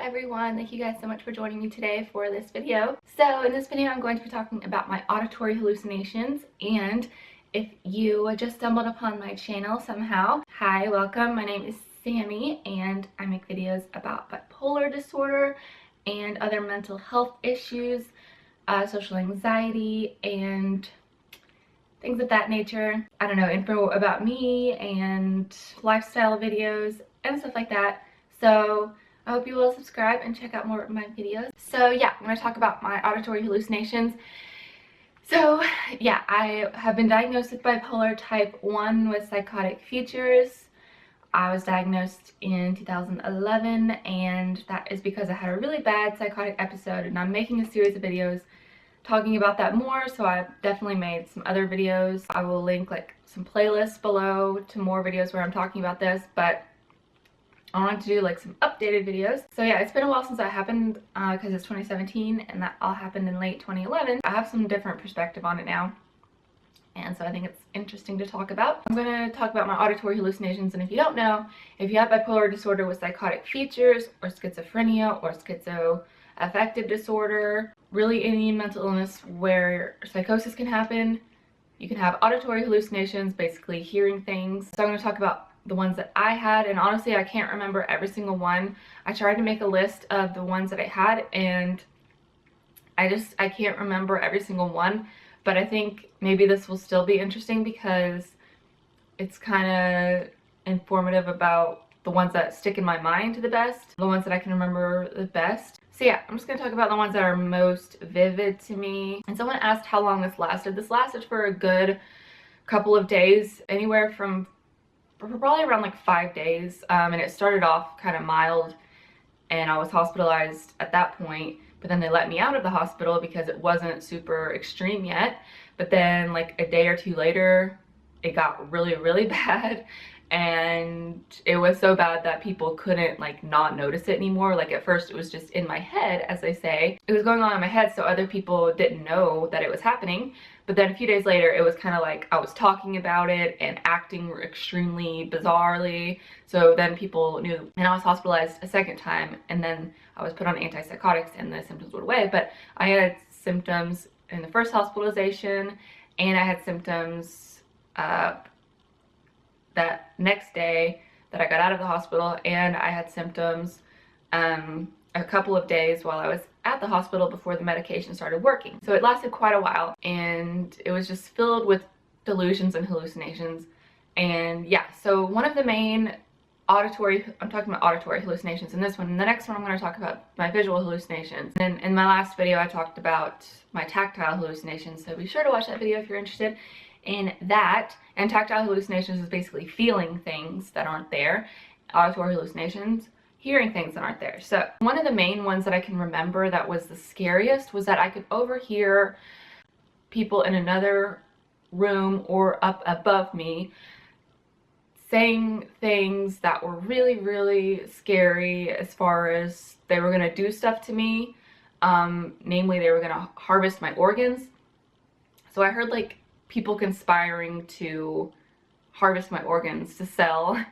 everyone, thank you guys so much for joining me today for this video. So in this video I'm going to be talking about my auditory hallucinations, and if you just stumbled upon my channel somehow, hi, welcome. My name is Sammy and I make videos about bipolar disorder and other mental health issues, social anxiety, and things of that nature. I don't know, info about me and lifestyle videos and stuff like that. So I hope you will subscribe and check out more of my videos. So yeah, I'm going to talk about my auditory hallucinations. So yeah, I have been diagnosed with bipolar type 1 with psychotic features. I was diagnosed in 2011, and that is because I had a really bad psychotic episode, and I'm making a series of videos talking about that more, so I've definitely made some other videos. I will link like some playlists below to more videos where I'm talking about this, but I wanted to do like some updated videos. So yeah, it's been a while since that happened because it's 2017 and that all happened in late 2011. I have some different perspective on it now, and so I think it's interesting to talk about. I'm going to talk about my auditory hallucinations, and if you don't know, if you have bipolar disorder with psychotic features or schizophrenia or schizoaffective disorder, really any mental illness where psychosis can happen, you can have auditory hallucinations, basically hearing things. So I'm going to talk about the ones that I had, and honestly I can't remember every single one. I tried to make a list of the ones that I had, and I can't remember every single one, but I think maybe this will still be interesting because it's kind of informative about the ones that stick in my mind the best, the ones that I can remember the best. So yeah, I'm just going to talk about the ones that are most vivid to me. And someone asked how long this lasted. This lasted for a good couple of days, anywhere from probably around like 5 days, and it started off kind of mild, and I was hospitalized at that point, but then they let me out of the hospital because it wasn't super extreme yet. But then like a day or two later it got really bad, and it was so bad that people couldn't like not notice it anymore. Like at first it was just in my head, as they say. It was going on in my head, so other people didn't know that it was happening. But then a few days later it was kind of like I was talking about it and acting extremely bizarrely, so then people knew. And I was hospitalized a second time, and then I was put on antipsychotics and the symptoms went away. But I had symptoms in the first hospitalization, and I had symptoms that next day that I got out of the hospital, and I had symptoms a couple of days while I was at the hospital before the medication started working. So it lasted quite a while, and it was just filled with delusions and hallucinations. And yeah, so one of the main auditory, I'm talking about auditory hallucinations in this one. In the next one I'm going to talk about my visual hallucinations. And in my last video I talked about my tactile hallucinations, so be sure to watch that video if you're interested in that. And tactile hallucinations is basically feeling things that aren't there. Auditory hallucinations, hearing things that aren't there. So one of the main ones that I can remember that was the scariest was that I could overhear people in another room or up above me saying things that were really scary, as far as they were going to do stuff to me. Namely, they were going to harvest my organs. So I heard like people conspiring to harvest my organs to sell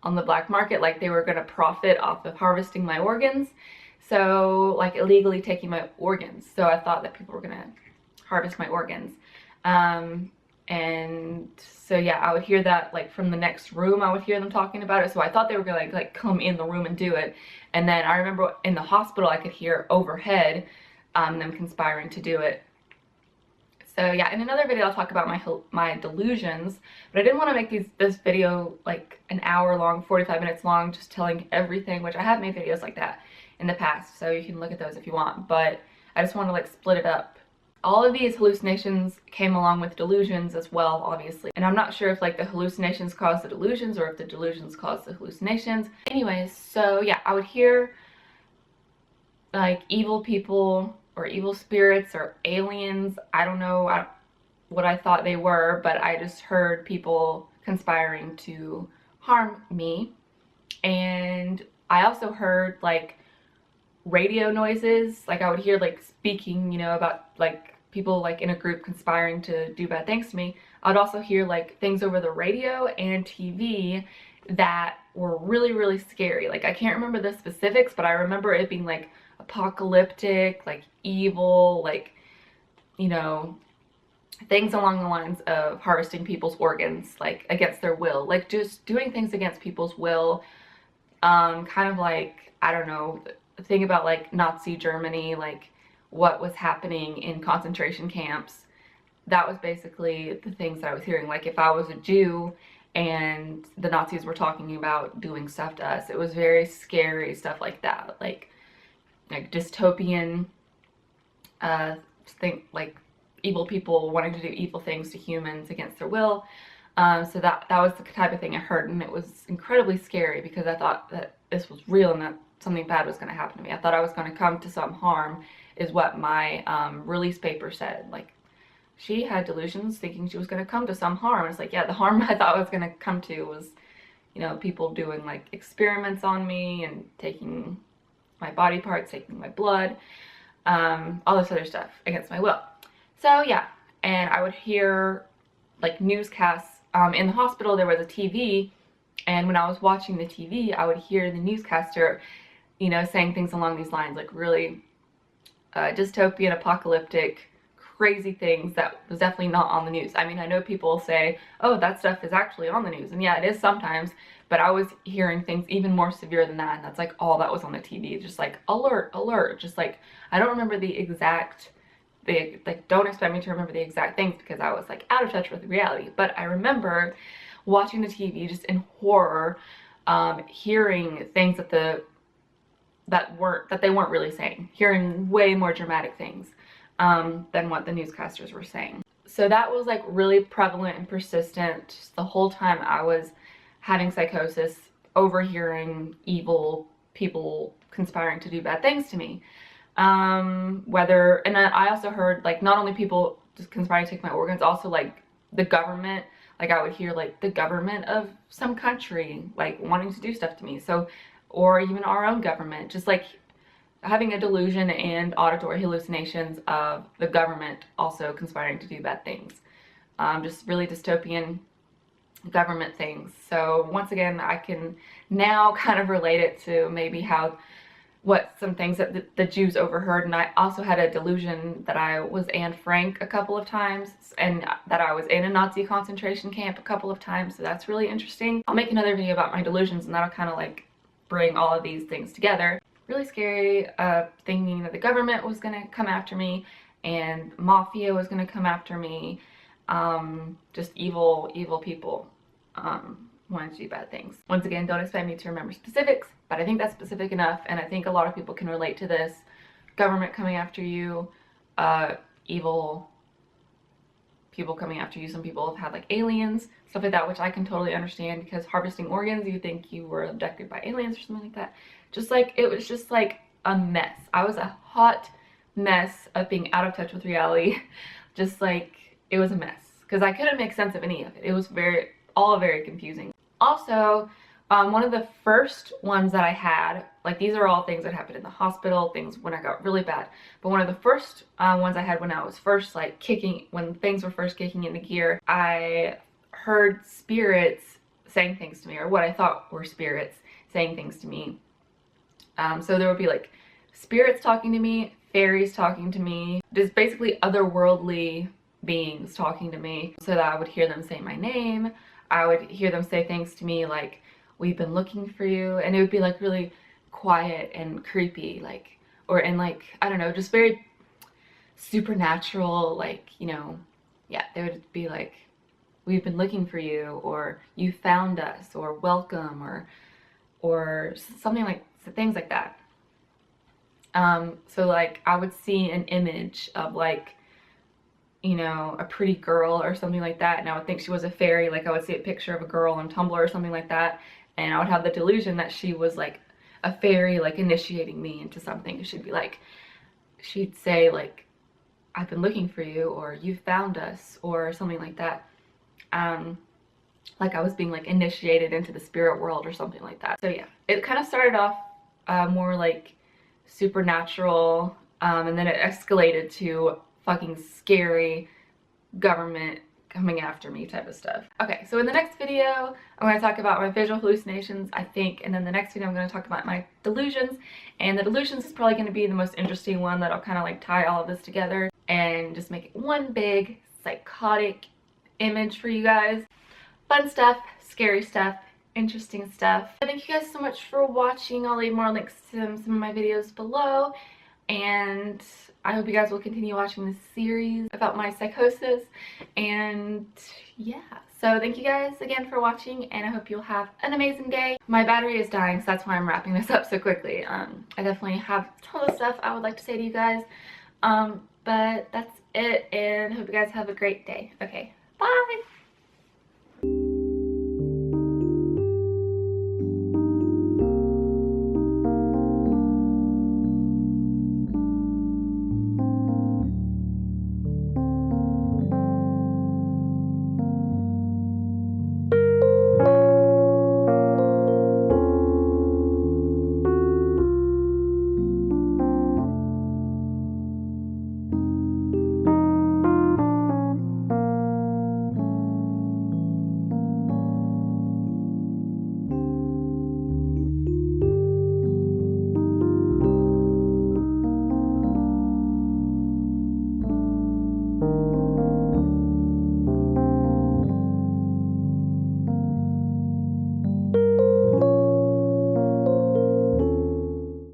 on the black market, like they were going to profit off of harvesting my organs, so like illegally taking my organs. So I thought that people were going to harvest my organs, and so yeah, I would hear that like from the next room. I would hear them talking about it, so I thought they were going to like come in the room and do it. And then I remember in the hospital I could hear overhead them conspiring to do it. So yeah, in another video I'll talk about my delusions, but I didn't want to make this video like an hour long, 45 minutes long, just telling everything, which I have made videos like that in the past, so you can look at those if you want, but I just want to like split it up. All of these hallucinations came along with delusions as well, obviously, and I'm not sure if like the hallucinations caused the delusions or if the delusions caused the hallucinations. Anyways, so yeah, I would hear like evil people or evil spirits or aliens. I don't know what I thought they were, but I just heard people conspiring to harm me. And I also heard like radio noises. Like I would hear like speaking, you know, about like people like in a group conspiring to do bad things to me. I would also hear like things over the radio and TV that were really, really scary. Like, I can't remember the specifics, but I remember it being like apocalyptic, like evil, like, you know, things along the lines of harvesting people's organs, like against their will, like just doing things against people's will. Kind of like, I don't know, think about like Nazi Germany, like what was happening in concentration camps. That was basically the things that I was hearing. Like if I was a Jew and the Nazis were talking about doing stuff to us, it was very scary stuff like that, like dystopian, think like evil people wanting to do evil things to humans against their will. So that was the type of thing I heard, and it was incredibly scary because I thought that this was real and that something bad was going to happen to me. I thought I was going to come to some harm, is what my release paper said. Like, she had delusions thinking she was going to come to some harm. It's like, yeah, the harm I thought I was going to come to was, you know, people doing like experiments on me and taking my body parts, taking my blood, all this other stuff against my will. So yeah, and I would hear like newscasts. In the hospital there was a TV, and when I was watching the TV I would hear the newscaster, you know, saying things along these lines, like really dystopian, apocalyptic, crazy things that was definitely not on the news. I mean, I know people say, oh, that stuff is actually on the news, and yeah, it is sometimes, but I was hearing things even more severe than that, and that's like all that was on the TV, just like alert, alert, just like, I don't remember the exact, like, don't expect me to remember the exact things because I was like out of touch with reality, but I remember watching the TV just in horror, hearing things that they weren't really saying, hearing way more dramatic things than what the newscasters were saying. So that was like really prevalent and persistent just the whole time I was having psychosis, overhearing evil people conspiring to do bad things to me. And I also heard like not only people just conspiring to take my organs, also like the government. Like I would hear like the government of some country like wanting to do stuff to me. So, or even our own government, just like having a delusion and auditory hallucinations of the government also conspiring to do bad things. Just really dystopian government things. So once again, I can now kind of relate it to maybe what some things that the Jews overheard. And I also had a delusion that I was Anne Frank a couple of times, and that I was in a Nazi concentration camp a couple of times. So that's really interesting. I'll make another video about my delusions, and that'll kind of like bring all of these things together. Really scary, thinking that the government was gonna come after me and mafia was gonna come after me. Just evil people wanting to do bad things. Once again, don't expect me to remember specifics, but I think that's specific enough, and I think a lot of people can relate to this. Government coming after you, evil people coming after you. Some people have had like aliens, stuff like that, which I can totally understand, because harvesting organs, you think you were abducted by aliens or something like that. Just like, it was just like a mess. I was a hot mess of being out of touch with reality. Just like, it was a mess, because I couldn't make sense of any of it. It was all very confusing. Also, one of the first ones that I had, like these are all things that happened in the hospital, things when I got really bad, but one of the first ones I had when I was first like when things were first kicking into gear, I heard spirits saying things to me, or what I thought were spirits saying things to me. So there would be like spirits talking to me, fairies talking to me, just basically otherworldly beings talking to me, so that I would hear them say my name. I would hear them say things to me like, we've been looking for you, and it would be like really quiet and creepy, like, and like, I don't know, just very supernatural, like, you know, yeah, they would be like, we've been looking for you, or you found us, or welcome, or something like, things like that. So like I would see an image of like, you know, a pretty girl or something like that, and I would think she was a fairy. Like I would see a picture of a girl on Tumblr or something like that, and I would have the delusion that she was like a fairy, like initiating me into something. She'd be like, she'd say like, I've been looking for you, or you found us, or something like that. Like I was being like initiated into the spirit world or something like that. So yeah, it kind of started off more like supernatural, and then it escalated to fucking scary government coming after me type of stuff. Okay, so in the next video, I'm going to talk about my visual hallucinations, I think, and then the next video I'm going to talk about my delusions, and the delusions is probably going to be the most interesting one that'll kind of like tie all of this together and just make it one big psychotic image for you guys. Fun stuff, scary stuff, interesting stuff. Thank you guys so much for watching. I'll leave more links to some of my videos below, and I hope you guys will continue watching this series about my psychosis. And yeah, so thank you guys again for watching, and I hope you'll have an amazing day. My battery is dying, so that's why I'm wrapping this up so quickly. I definitely have a ton of stuff I would like to say to you guys, but that's it, and hope you guys have a great day. Okay, bye!